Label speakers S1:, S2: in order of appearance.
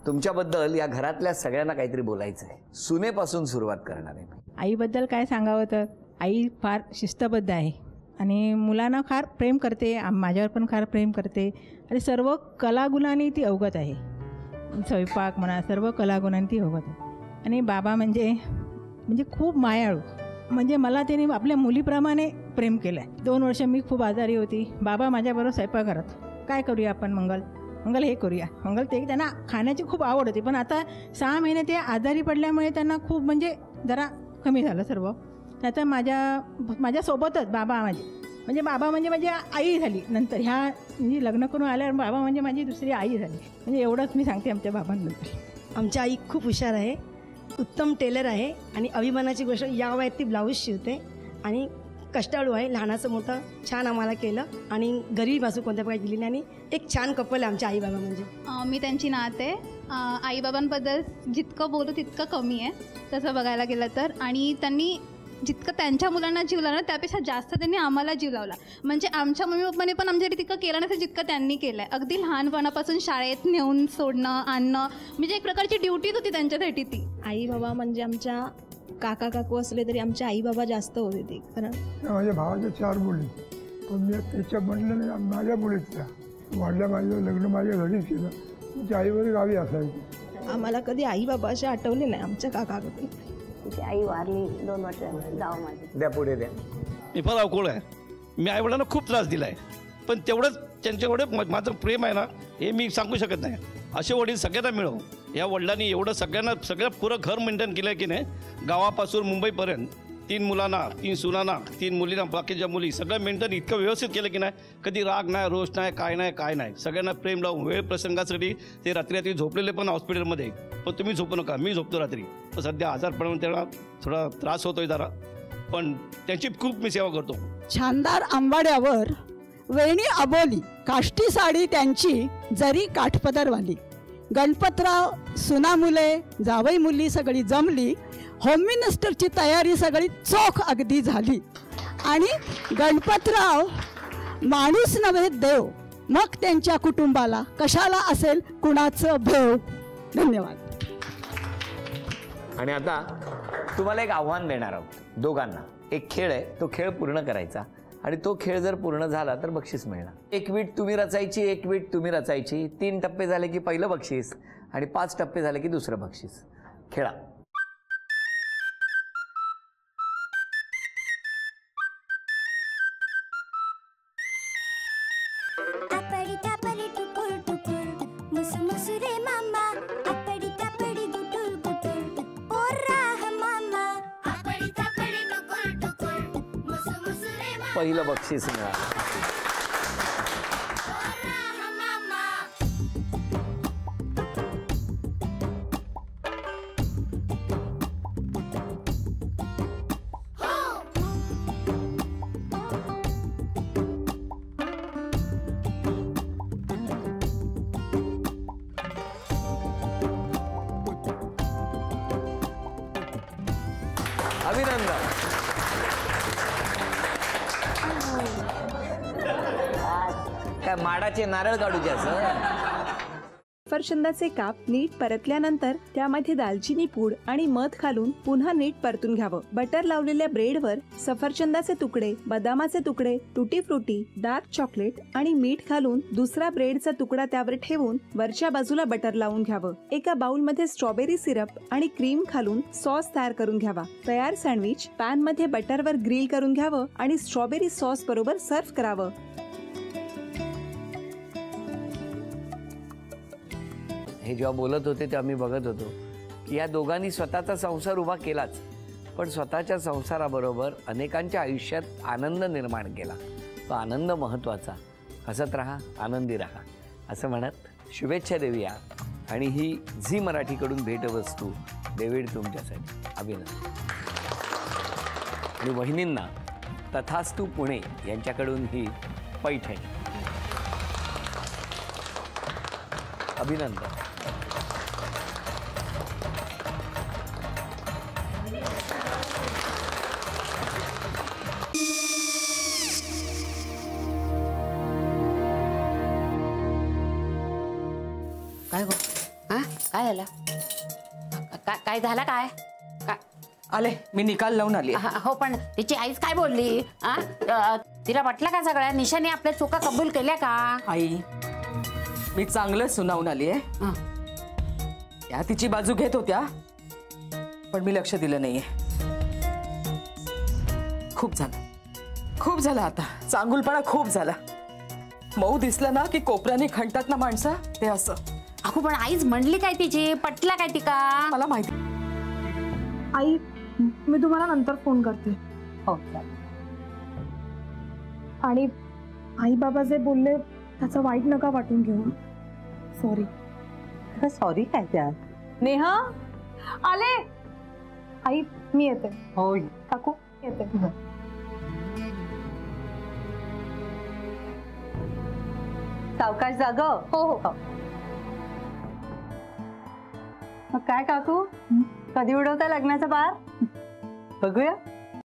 S1: तुमच्याबद्दल या घरातल्या सगळ्यांना काहीतरी बोलायचं आहे. सुनेपासून सुरुवात करणार आहे मी.
S2: आईबद्दल काय सांगावं तर आई फार शिस्तबद्ध आहे आणि मुलांना फार प्रेम करते, माझ्यावर पण फार प्रेम करते आणि सर्व कलागुणांनी ती अवगत आहे. स्वयंपाक म्हणा सर्व कलागुणांनी ती अवगत आहे. आणि बाबा म्हणजे खूप मायाळू, म्हणजे मला त्याने आपल्या मुलीप्रमाणे प्रेम केलं आहे. 2 वर्ष मी खूप आजारी होती, बाबा माझ्याबरोबर स्वयंपाक करत, काय करूया आपण मंगल हे करूया मंगल ते. त्यांना खाण्याची खूप आवड होती, पण आता 6 महिने ते आजारी पडल्यामुळे त्यांना खूप म्हणजे जरा कमी झालं सर्व. आता माझ्यासोबतच बाबा म्हणजे बाबा म्हणजे माझी आई झाली नंतर, ह्या म्हणजे लग्न करून आल्यावर बाबा म्हणजे माझी दुसरी आई झाली. म्हणजे एवढंच मी सांगते आमच्या बाबांबद्दल.
S3: आमची आई खूप हुशार आहे, उत्तम टेलर आहे आणि अभिमानाची गोष्ट या वयात ती ब्लाऊज शिवते आणि कष्टाळू आहे. लहानाचं मोठं छान आम्हाला केलं आणि गरिबीपासून कोणत्या प्रकारे दिली नाही. आणि एक छान कपल आहे आमच्या आई बाबा. म्हणजे
S4: मी त्यांची नात आहे. आईबाबांबद्दल जितकं बोलू तितकं कमी आहे तसं बघायला गेलं तर. आणि त्यांनी जितकं त्यांच्या मुलांना जीव लावला त्यापेक्षा जास्त त्यांनी आम्हाला जीव लावला. म्हणजे आमच्या मम्मी पप्पाने पण आमच्यासाठी तितकं केलं नसेल जितकं त्यांनी केलं आहे. अगदी लहानपणापासून शाळेत नेऊन सोडणं आणणं म्हणजे एक प्रकारची ड्युटीच होती त्यांच्यासाठी ती.
S5: आई बाबा म्हणजे आमच्या काका काकू असले तरी आमच्या आई बाबा जास्त होते ते. कारण
S6: माझ्या भावाच्या 4 मुली, पण मी त्याच्या म्हटलं नाही, माझ्या मुलीच त्या वाढल्या. माझं लग्न माझ्या घरीच केलं, तुमच्या आईवर गावी असायची.
S5: आम्हाला कधी आई बाबा असे आठवले नाही आमच्या काकाकडून.
S7: तिची आई वारली 2 वर्ष जाऊ माझी.
S1: द्या पुढे द्या.
S8: मी फार अवघड आहे. मी आईवडिलांना खूप त्रास दिला आहे, पण तेवढंच त्यांच्याकडे माझं प्रेम आहे ना हे मी सांगू शकत नाही. असे वडील सगळ्यांना मिळव. या वडिलांनी एवढं सगळं पुरं घर मेंटेन केलं आहे की नाही. गावापासून मुंबईपर्यंत 3 मुलांना, 3 सुनांना, 3 मुलींना, बाकीच्या मुली सगळं मेंटेन इतकं व्यवस्थित केलं की नाही. कधी राग नाही, रोष नाही, काय नाही. सगळ्यांना प्रेम लावून वेळ प्रसंगासाठी ते रात्री झोपलेले पण हॉस्पिटलमध्ये. पण तुम्ही झोपू नका, मी झोपतो रात्री. पण सध्या आजारपणामुळे त्यांना थोडा त्रास होतोय जरा, पण त्यांची खूप मी सेवा करतो.
S9: छानदार आंबाड्यावर वेणी अबोली, काष्टी साडी त्यांची जरी काठपदरवाली. गणपतराव सुना मुले जावई मुली सगळी जमली. होम मिनिस्टरची तयारी सगळी चोख अगदी झाली. आणि गणपतराव माणूस नव्हे देव, मग त्यांच्या कुटुंबाला कशाला असेल कुणाचं भेव. धन्यवाद.
S1: आणि आता तुम्हाला एक आव्हान देणार आहोत दोघांना. एक खेळ आहे, तो खेळ पूर्ण करायचा आणि तो खेळ जर पूर्ण झाला तर बक्षीस मिळणार. 1 वीट तुम्ही रचायची, 1 वीट तुम्ही रचायची. 3 टप्पे झाले की पहिलं बक्षीस आणि 5 टप्पे झाले की दुसरं बक्षीस. खेळा. पहिलं बक्षीस मिळालं. अभिनंदन. काय माडाचे नारळ काढूचे असं.
S10: सफरचंदाचे काप नीट परतल्यानंतर त्यामध्ये दालचिनी पूड आणि मध घालून पुन्हा नीट परतून घ्यावं. बटर लावलेल्या ब्रेडवर सफरचंदाचे तुकडे, बदामाचे तुकडे, टुटी फ्रुटी, डार्क चॉकलेट आणि मीठ घालून दुसरा ब्रेडचा तुकडा त्यावर ठेवून वरच्या बाजूला बटर लावून घ्यावं. एका बाउलमध्ये स्ट्रॉबेरी सिरप आणि क्रीम घालून सॉस तयार करून घ्यावा. तयार सँडविच पॅन मध्ये बटरवर ग्रिल करून घ्यावं आणि स्ट्रॉबेरी सॉस बरोबर सर्व्ह करावं.
S1: हे जेव्हा बोलत होते तेव्हा मी बघत होतो की या दोघांनी स्वतःचा संसार उभा केलाच, पण स्वतःच्या संसाराबरोबर अनेकांच्या आयुष्यात आनंद निर्माण केला. तो आनंद महत्त्वाचा. हसत राहा, आनंदी राहा असं म्हणत शुभेच्छा देऊया. आणि ही झी मराठीकडून भेटवस्तू डेव्हिड तुमच्यासाठी. अभिनंदन. आणि वहिनींना तथास्तू पुणे यांच्याकडून ही पैठणी. अभिनंदन.
S11: काय झालं? काय झालं काय?
S12: आले मी निकाल लावून आली.
S11: हो पण तिची आईच काय बोलली? तिला वाटलं का सगळ्या निशाने आपल्या चुका कबूल केल्या का?
S12: आई मी चांगलं सुनावून आली आहे. त्या तिची बाजू घेत होत्या पण मी लक्ष दिलं नाहीये. खूप झालं आता. चांगुलपणा खूप झाला. मऊ दिसलं ना की कोपऱ्याने खणतात ना माणसं, ते असं.
S11: अगो पण आईच म्हणली काय तिची? पटला काय ती का?
S12: मला माहिती.
S5: आई मी तुम्हाला नंतर फोन करते.
S11: हो.
S5: आणि आई बाबा जे बोलले त्याचं वाईट नका वाटून घेऊ. सॉरी.
S11: सॉरी काय त्या?
S5: नेहा आले. आई मी येते.
S11: हो
S5: काकू येते.
S11: सावकाश जाग.
S5: हो हो.
S11: काय काकू, कधी उडवता लग्नाचा बार? बघूया.